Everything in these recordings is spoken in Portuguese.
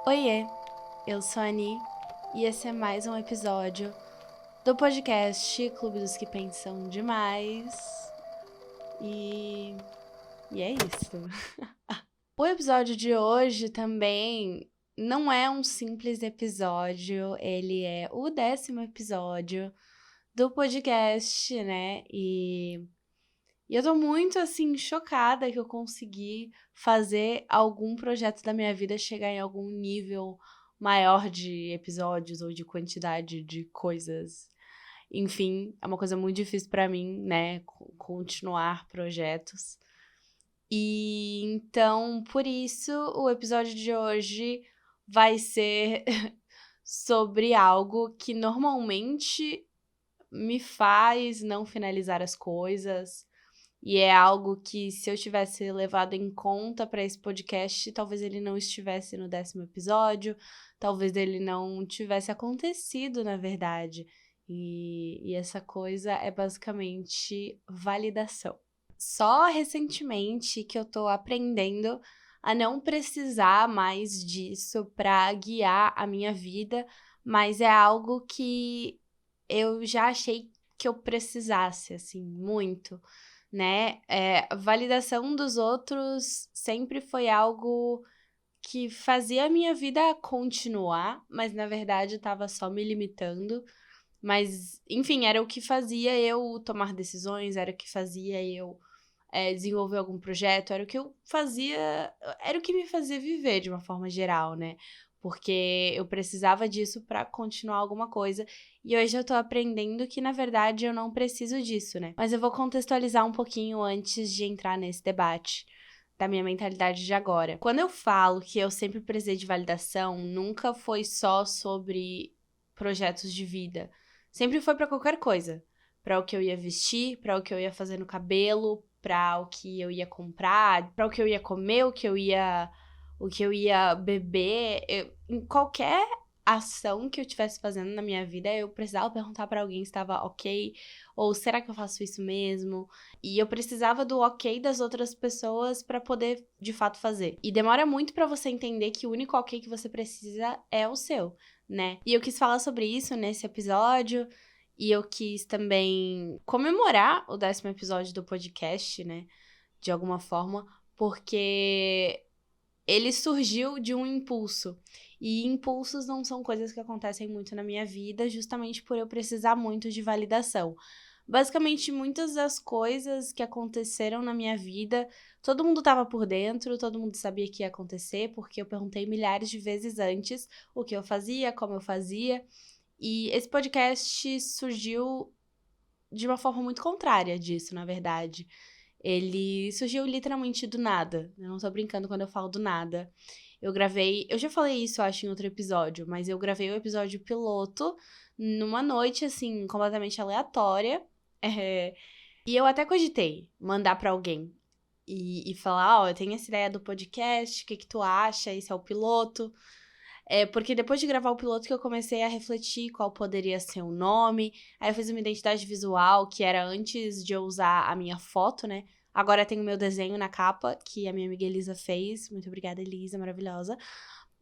Oiê, eu sou a Ani e esse é mais um episódio do podcast Clube dos que Pensam Demais. E, e é isso. O episódio de hoje também não é um simples episódio, ele é o 10º episódio do podcast, né? E eu tô muito, assim, chocada que eu consegui fazer algum projeto da minha vida chegar em algum nível maior de episódios ou de quantidade de coisas. Enfim, é uma coisa muito difícil pra mim, né, continuar projetos. E então, por isso, o episódio de hoje vai ser sobre algo que normalmente me faz não finalizar as coisas. E é algo que, se eu tivesse levado em conta para esse podcast, talvez ele não estivesse no 10º episódio, talvez ele não tivesse acontecido, na verdade. E essa coisa é basicamente validação. Só recentemente que eu tô aprendendo a não precisar mais disso para guiar a minha vida, mas é algo que eu já achei que eu precisasse, assim, muito, né? A validação dos outros sempre foi algo que fazia a minha vida continuar, mas na verdade estava só me limitando. Mas, enfim, era o que fazia eu tomar decisões, era o que fazia eu desenvolver algum projeto, era o que eu fazia, era o que me fazia viver de uma forma geral, né? Porque eu precisava disso pra continuar alguma coisa. E hoje eu tô aprendendo que, na verdade, eu não preciso disso, né? Mas eu vou contextualizar um pouquinho antes de entrar nesse debate da minha mentalidade de agora. Quando eu falo que eu sempre precisei de validação, nunca foi só sobre projetos de vida. Sempre foi pra qualquer coisa. Pra o que eu ia vestir, pra o que eu ia fazer no cabelo, pra o que eu ia comprar, pra o que eu ia comer, o que eu ia beber. Em qualquer ação que eu estivesse fazendo na minha vida, eu precisava perguntar pra alguém se estava ok, ou será que eu faço isso mesmo? E eu precisava do ok das outras pessoas pra poder de fato fazer. E demora muito pra você entender que o único ok que você precisa é o seu, né? E eu quis falar sobre isso nesse episódio. E eu quis também comemorar o 10º episódio do podcast, né? De alguma forma, porque ele surgiu de um impulso. E impulsos não são coisas que acontecem muito na minha vida, justamente por eu precisar muito de validação. Basicamente, muitas das coisas que aconteceram na minha vida, todo mundo estava por dentro, todo mundo sabia que ia acontecer, porque eu perguntei milhares de vezes antes o que eu fazia, como eu fazia. E esse podcast surgiu de uma forma muito contrária disso, na verdade. Ele surgiu literalmente do nada. Eu não tô brincando quando eu falo do nada. Eu já falei isso, acho, em outro episódio, mas eu gravei o episódio piloto numa noite, assim, completamente aleatória. É, e eu até cogitei mandar pra alguém e falar: Ó, eu tenho essa ideia do podcast, o que que tu acha? Esse é o piloto. Porque depois de gravar o piloto que eu comecei a refletir qual poderia ser o nome. Aí eu fiz uma identidade visual, que era antes de eu usar a minha foto, né? Agora tem o meu desenho na capa, que a minha amiga Elisa fez. Muito obrigada, Elisa, maravilhosa.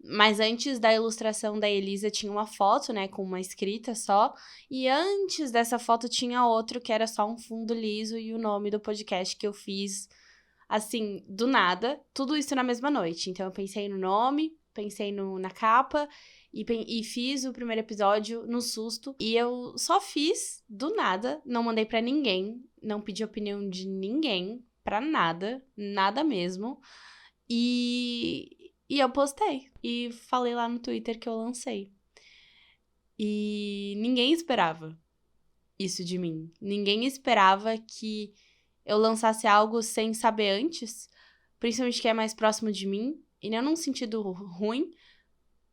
Mas antes da ilustração da Elisa tinha uma foto, né, com uma escrita só. E antes dessa foto tinha outro que era só um fundo liso e o nome do podcast que eu fiz, assim, do nada. Tudo isso na mesma noite. Então eu pensei no nome, pensei na capa e fiz o primeiro episódio no susto. E eu só fiz do nada, não mandei pra ninguém, não pedi opinião de ninguém, pra nada, nada mesmo. E eu postei. E falei lá no Twitter que eu lancei. E ninguém esperava isso de mim. Ninguém esperava que eu lançasse algo sem saber antes, principalmente que é mais próximo de mim, e não num sentido ruim,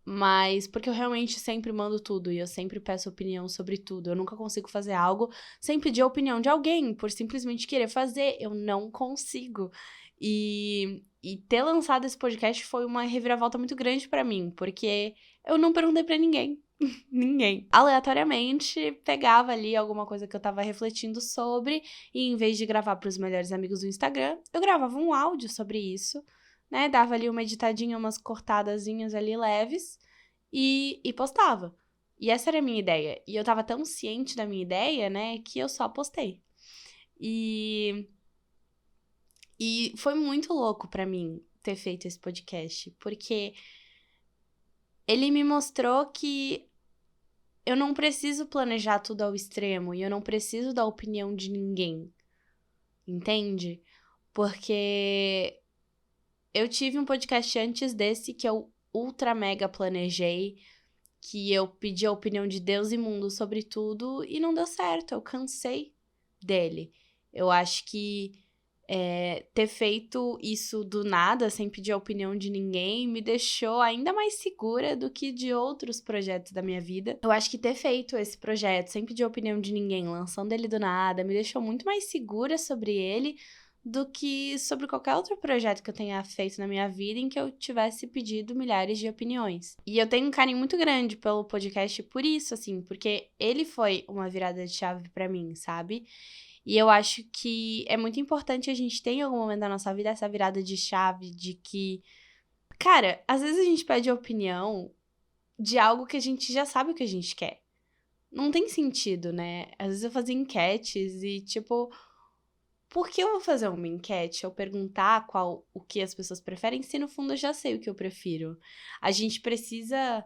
mas porque eu realmente sempre mando tudo e eu sempre peço opinião sobre tudo. Eu nunca consigo fazer algo sem pedir a opinião de alguém, por simplesmente querer fazer. Eu não consigo. E ter lançado esse podcast foi uma reviravolta muito grande pra mim, porque eu não perguntei pra ninguém. Ninguém. Aleatoriamente, pegava ali alguma coisa que eu tava refletindo sobre, e em vez de gravar pros melhores amigos do Instagram, eu gravava um áudio sobre isso né? Dava ali uma editadinha, umas cortadazinhas ali leves e postava. E essa era a minha ideia. E eu tava tão ciente da minha ideia, né, que eu só postei. E foi muito louco pra mim ter feito esse podcast, porque ele me mostrou que eu não preciso planejar tudo ao extremo e eu não preciso da opinião de ninguém, entende? Porque eu tive um podcast antes desse que eu ultra mega planejei, que eu pedi a opinião de Deus e mundo sobre tudo e não deu certo, eu cansei dele. Eu acho que ter feito isso do nada, sem pedir a opinião de ninguém, me deixou ainda mais segura do que de outros projetos da minha vida. Eu acho que ter feito esse projeto sem pedir a opinião de ninguém, lançando ele do nada, me deixou muito mais segura sobre ele do que sobre qualquer outro projeto que eu tenha feito na minha vida em que eu tivesse pedido milhares de opiniões. E eu tenho um carinho muito grande pelo podcast por isso, assim, porque ele foi uma virada de chave pra mim, sabe? E eu acho que é muito importante a gente ter em algum momento da nossa vida essa virada de chave de que, cara, às vezes a gente pede a opinião de algo que a gente já sabe o que a gente quer. Não tem sentido, né? Às vezes eu fazia enquetes e, tipo, por que eu vou fazer uma enquete ou perguntar o que as pessoas preferem se no fundo eu já sei o que eu prefiro? A gente precisa.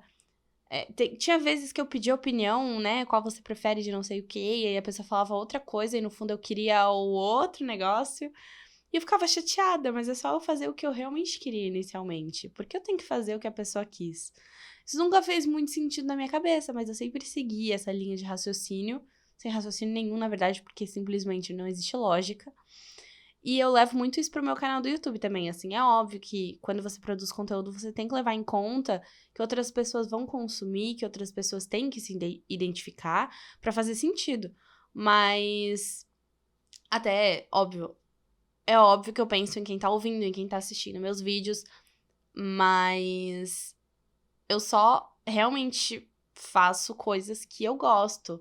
Tinha vezes que eu pedia opinião, né? Qual você prefere de não sei o quê, e aí a pessoa falava outra coisa, e no fundo eu queria o outro negócio. E eu ficava chateada, mas é só eu fazer o que eu realmente queria inicialmente. Porque eu tenho que fazer o que a pessoa quis. Isso nunca fez muito sentido na minha cabeça, mas eu sempre segui essa linha de raciocínio, sem raciocínio nenhum, na verdade, porque simplesmente não existe lógica. E eu levo muito isso pro meu canal do YouTube também, assim, é óbvio que quando você produz conteúdo, você tem que levar em conta que outras pessoas vão consumir, que outras pessoas têm que se identificar pra fazer sentido. Mas, até, óbvio, é óbvio que eu penso em quem tá ouvindo, em quem tá assistindo meus vídeos, mas eu só realmente faço coisas que eu gosto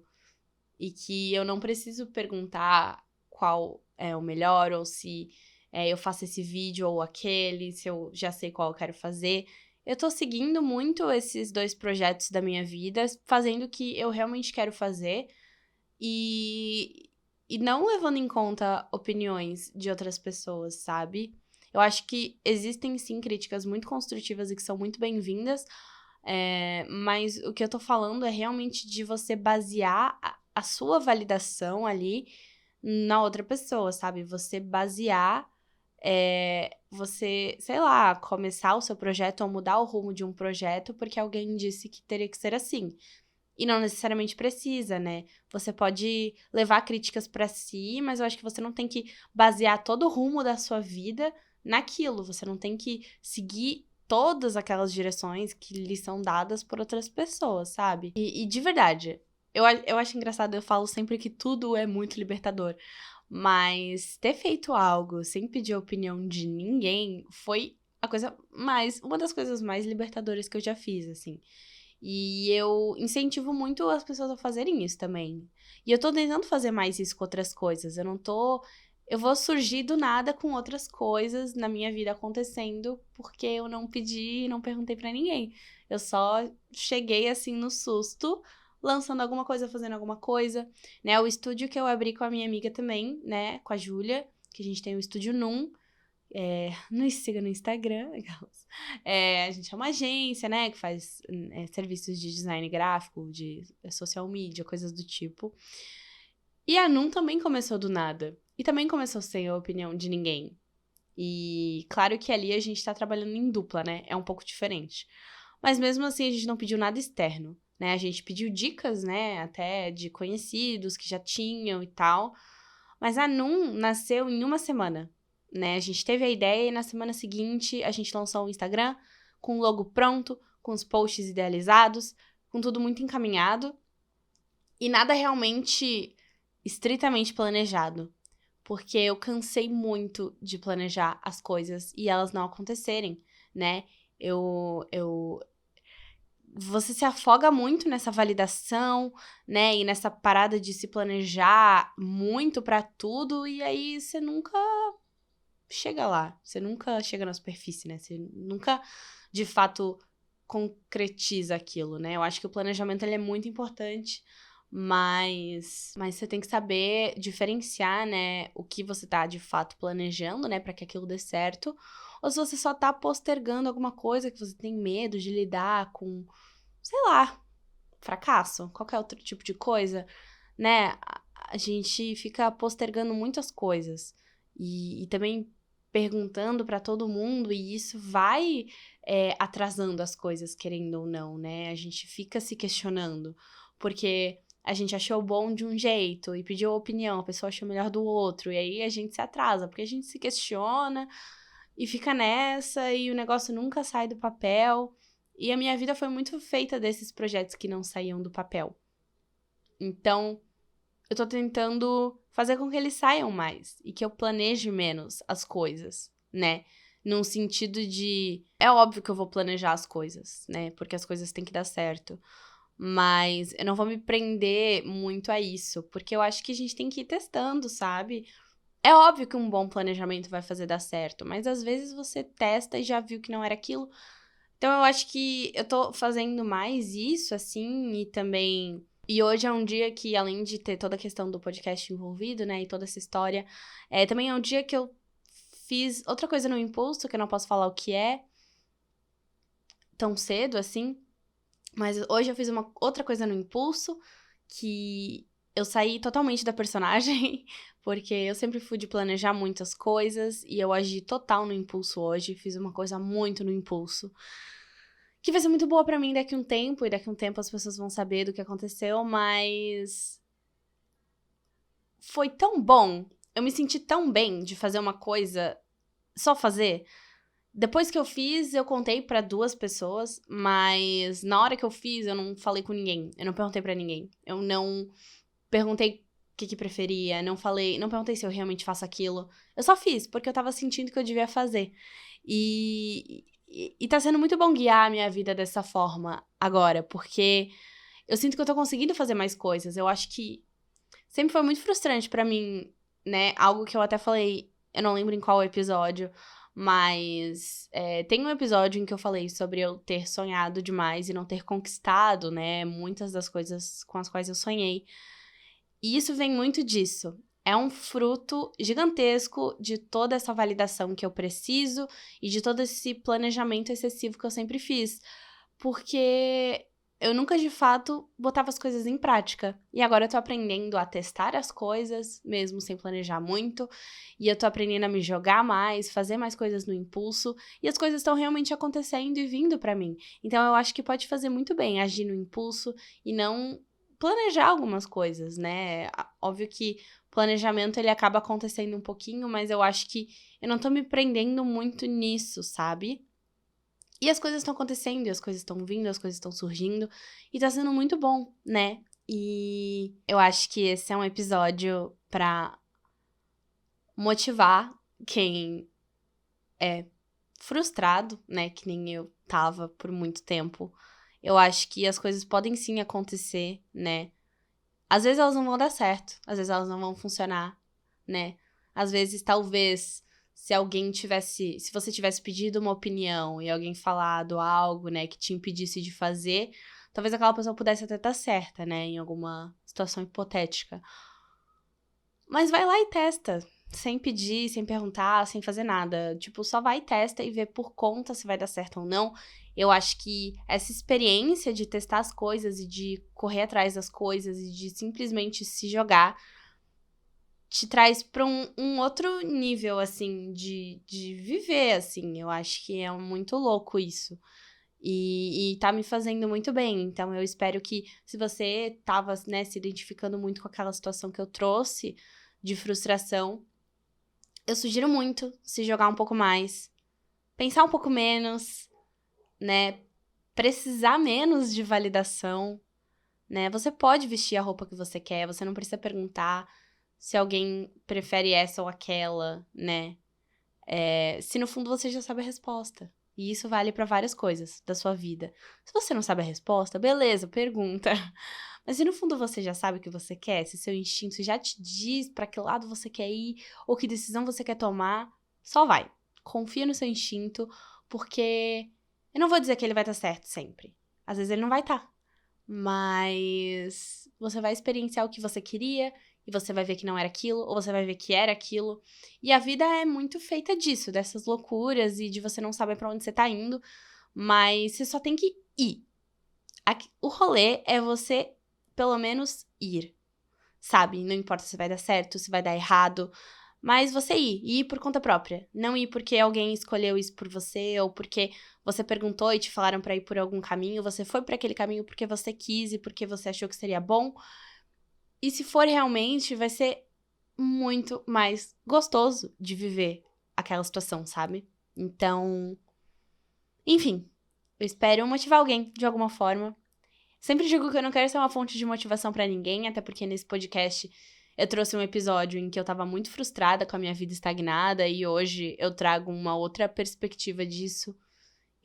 e que eu não preciso perguntar qual é o melhor ou se eu faço esse vídeo ou aquele, se eu já sei qual eu quero fazer. Eu tô seguindo muito esses 2 projetos da minha vida, fazendo o que eu realmente quero fazer e não levando em conta opiniões de outras pessoas, sabe? Eu acho que existem sim críticas muito construtivas e que são muito bem-vindas, mas o que eu tô falando é realmente de você basear a sua validação ali na outra pessoa, sabe? Você basear, você, sei lá, começar o seu projeto ou mudar o rumo de um projeto porque alguém disse que teria que ser assim. E não necessariamente precisa, né? Você pode levar críticas pra si, mas eu acho que você não tem que basear todo o rumo da sua vida naquilo. Você não tem que seguir todas aquelas direções que lhe são dadas por outras pessoas, sabe? E de verdade, eu acho engraçado, eu falo sempre que tudo é muito libertador. Mas ter feito algo sem pedir a opinião de ninguém foi uma das coisas mais libertadoras que eu já fiz, assim. E eu incentivo muito as pessoas a fazerem isso também. E eu tô tentando fazer mais isso com outras coisas. Eu vou surgir do nada com outras coisas na minha vida acontecendo porque eu não pedi e não perguntei pra ninguém. Eu só cheguei assim no susto, lançando alguma coisa, fazendo alguma coisa, né? O estúdio que eu abri com a minha amiga também, né? Com a Júlia, que a gente tem o Estúdio Num. Nos siga no Instagram. A gente é uma agência, né, que faz serviços de design gráfico, de social media, coisas do tipo. E a Num também começou do nada. E também começou sem a opinião de ninguém. E claro que ali a gente tá trabalhando em dupla, né? É um pouco diferente. Mas mesmo assim a gente não pediu nada externo, né? A gente pediu dicas, né, até de conhecidos que já tinham e tal. Mas a Num nasceu em uma semana, né? A gente teve a ideia e na semana seguinte a gente lançou o Instagram com o logo pronto, com os posts idealizados, com tudo muito encaminhado e nada realmente estritamente planejado, porque eu cansei muito de planejar as coisas e elas não acontecerem, né? Você se afoga muito nessa validação, né? E nessa parada de se planejar muito pra tudo, e aí você nunca chega lá. Você nunca chega na superfície, né? Você nunca, de fato, concretiza aquilo, né? Eu acho que o planejamento, ele é muito importante, mas você tem que saber diferenciar, né, o que você tá, de fato, planejando, né, para que aquilo dê certo, ou se você só tá postergando alguma coisa que você tem medo de lidar com, sei lá, fracasso, qualquer outro tipo de coisa, né? A gente fica postergando muitas coisas e também perguntando pra todo mundo, e isso vai atrasando as coisas, querendo ou não, né? A gente fica se questionando, porque a gente achou bom de um jeito e pediu opinião, a pessoa achou melhor do outro, e aí a gente se atrasa, porque a gente se questiona e fica nessa, e o negócio nunca sai do papel. E a minha vida foi muito feita desses projetos que não saíam do papel. Então, eu tô tentando fazer com que eles saiam mais e que eu planeje menos as coisas, né? Num sentido de... É óbvio que eu vou planejar as coisas, né? Porque as coisas têm que dar certo. Mas eu não vou me prender muito a isso, porque eu acho que a gente tem que ir testando, sabe? É óbvio que um bom planejamento vai fazer dar certo, mas às vezes você testa e já viu que não era aquilo. Então eu acho que eu tô fazendo mais isso, assim, e também... E hoje é um dia que, além de ter toda a questão do podcast envolvido, né, e toda essa história, também é um dia que eu fiz outra coisa no impulso, que eu não posso falar o que é tão cedo, assim, mas hoje eu fiz uma outra coisa no impulso, que eu saí totalmente da personagem, porque eu sempre fui de planejar muitas coisas, e eu agi total no impulso hoje, fiz uma coisa muito no impulso, que vai ser muito boa pra mim daqui a um tempo, e daqui a um tempo as pessoas vão saber do que aconteceu, mas foi tão bom, eu me senti tão bem de fazer uma coisa, só fazer. Depois que eu fiz, eu contei pra 2 pessoas, mas na hora que eu fiz, eu não falei com ninguém, eu não perguntei pra ninguém, eu não perguntei o que preferia, não perguntei se eu realmente faço aquilo, eu só fiz, porque eu tava sentindo que eu devia fazer. E tá sendo muito bom guiar a minha vida dessa forma agora, porque eu sinto que eu tô conseguindo fazer mais coisas. Eu acho que sempre foi muito frustrante pra mim, né? Algo que eu até falei, eu não lembro em qual episódio, mas tem um episódio em que eu falei sobre eu ter sonhado demais e não ter conquistado, né, muitas das coisas com as quais eu sonhei. E isso vem muito disso. É um fruto gigantesco de toda essa validação que eu preciso e de todo esse planejamento excessivo que eu sempre fiz. Porque eu nunca, de fato, botava as coisas em prática. E agora eu tô aprendendo a testar as coisas, mesmo sem planejar muito. E eu tô aprendendo a me jogar mais, fazer mais coisas no impulso. E as coisas estão realmente acontecendo e vindo pra mim. Então eu acho que pode fazer muito bem agir no impulso e não planejar algumas coisas, né? Óbvio que planejamento, ele acaba acontecendo um pouquinho, mas eu acho que eu não tô me prendendo muito nisso, sabe? E as coisas estão acontecendo, e as coisas estão vindo, as coisas estão surgindo, e tá sendo muito bom, né? E eu acho que esse é um episódio pra motivar quem é frustrado, né? Que nem eu tava por muito tempo. Eu acho que as coisas podem sim acontecer, né? Às vezes elas não vão dar certo, às vezes elas não vão funcionar, né? Às vezes, talvez, se você tivesse pedido uma opinião e alguém falado algo, né, que te impedisse de fazer, talvez aquela pessoa pudesse até estar certa, né, em alguma situação hipotética. Mas vai lá e testa, sem pedir, sem perguntar, sem fazer nada. Tipo, só vai e testa e vê por conta se vai dar certo ou não. Eu acho que essa experiência de testar as coisas e de correr atrás das coisas e de simplesmente se jogar te traz pra um outro nível, assim, de viver, assim. Eu acho que é muito louco isso. E tá me fazendo muito bem. Então, eu espero que, se você tava, né, se identificando muito com aquela situação que eu trouxe de frustração, eu sugiro muito se jogar um pouco mais, pensar um pouco menos, né, precisar menos de validação, né? Você pode vestir a roupa que você quer, você não precisa perguntar se alguém prefere essa ou aquela, né? Se no fundo você já sabe a resposta. E isso vale pra várias coisas da sua vida. Se você não sabe a resposta, beleza, pergunta. Mas se no fundo você já sabe o que você quer, se seu instinto já te diz pra que lado você quer ir ou que decisão você quer tomar, Só vai. Confia no seu instinto, porque eu não vou dizer que ele vai estar certo sempre. Às vezes ele não vai estar. Mas você vai experienciar o que você queria e você vai ver que não era aquilo, ou você vai ver que era aquilo. E a vida é muito feita disso, dessas loucuras e de você não saber pra onde você tá indo, mas você só tem que ir. O rolê é você, pelo menos, ir, sabe? Não importa se vai dar certo, se vai dar errado, mas você ir, e ir por conta própria. Não ir porque alguém escolheu isso por você, ou porque você perguntou e te falaram pra ir por algum caminho, você foi por aquele caminho porque você quis e porque você achou que seria bom. E se for realmente, vai ser muito mais gostoso de viver aquela situação, sabe? Então, enfim, eu espero motivar alguém de alguma forma. Sempre digo que eu não quero ser uma fonte de motivação pra ninguém, até porque nesse podcast eu trouxe um episódio em que eu tava muito frustrada com a minha vida estagnada e hoje eu trago uma outra perspectiva disso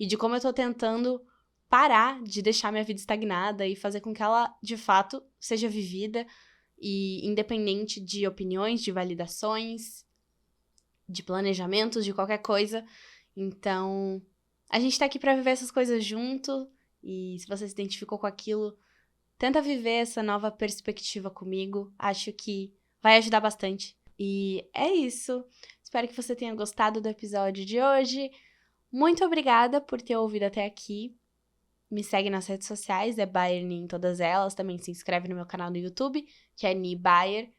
e de como eu tô tentando parar de deixar minha vida estagnada e fazer com que ela, de fato, seja vivida e independente de opiniões, de validações, de planejamentos, de qualquer coisa. Então, a gente tá aqui pra viver essas coisas junto e se você se identificou com aquilo, tenta viver essa nova perspectiva comigo. Acho que vai ajudar bastante. E é isso. Espero que você tenha gostado do episódio de hoje. Muito obrigada por ter ouvido até aqui. Me segue nas redes sociais, é Bayern em todas elas. Também se inscreve no meu canal no YouTube, que é Ni Bayer.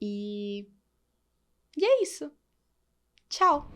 E é isso. Tchau!